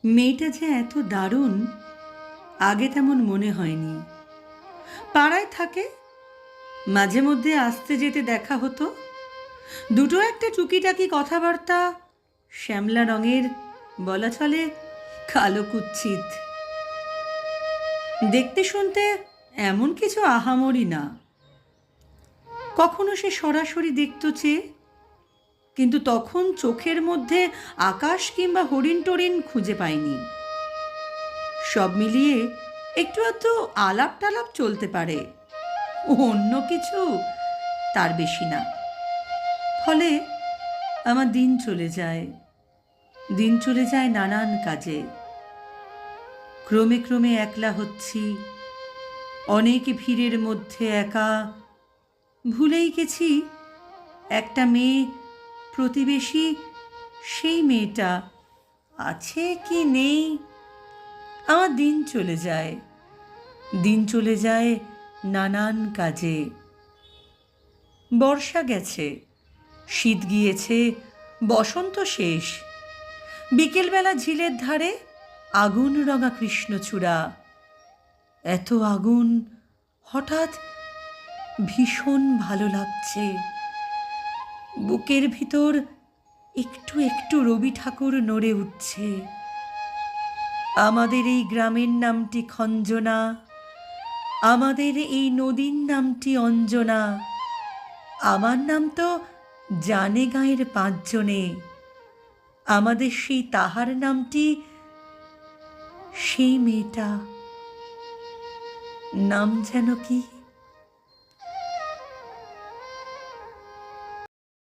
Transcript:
মেয়েটা যে এত দারুণ আগে তেমন মনে হয়নি। পাড়ায় থাকে, মাঝে মধ্যে আসতে যেতে দেখা হতো। দুটো একটা টুকিটাকি কথাবার্তা, শ্যামলা রঙের, বলা চলে কালো কুৎসিত। দেখতে শুনতে এমন কিছু আহামরি না। কখনো সে সরাসরি দেখত চেয়ে, কিন্তু তখন চোখের মধ্যে আকাশ কিংবা হরিণ টরিণ খুঁজে পায়নি। সব মিলিয়ে একটু আধটু আলাপ টালাপ চলতে পারে, অন্য কিছু তার বেশি না। ফলে আমার দিন চলে যায় নানান কাজে। ক্রমে ক্রমে একলা হচ্ছি, অনেক ভিড়ের মধ্যে একা। ভুলেই গেছি একটা মেয়ে প্রতিবেশী, সেই মেয়েটা আছে কি নেই। আমার দিন চলে যায় নানান কাজে। বর্ষা গেছে, শীত গিয়েছে, বসন্ত শেষ। বিকেলবেলা ঝিলের ধারে আগুন রঙা কৃষ্ণচূড়া। এত আগুন, হঠাৎ ভীষণ ভালো লাগছে। বুকের ভিতর একটু একটু রবি ঠাকুর নড়ে উঠছে। আমাদের এই গ্রামের নামটি খঞ্জনা, আমাদের এই নদীর নামটি অঞ্জনা। আমার নাম তো জানে গাঁয়ের পাঁচজনে, আমাদের সেই তাহার নামটি, সেই মেয়েটা নাম যেন কি।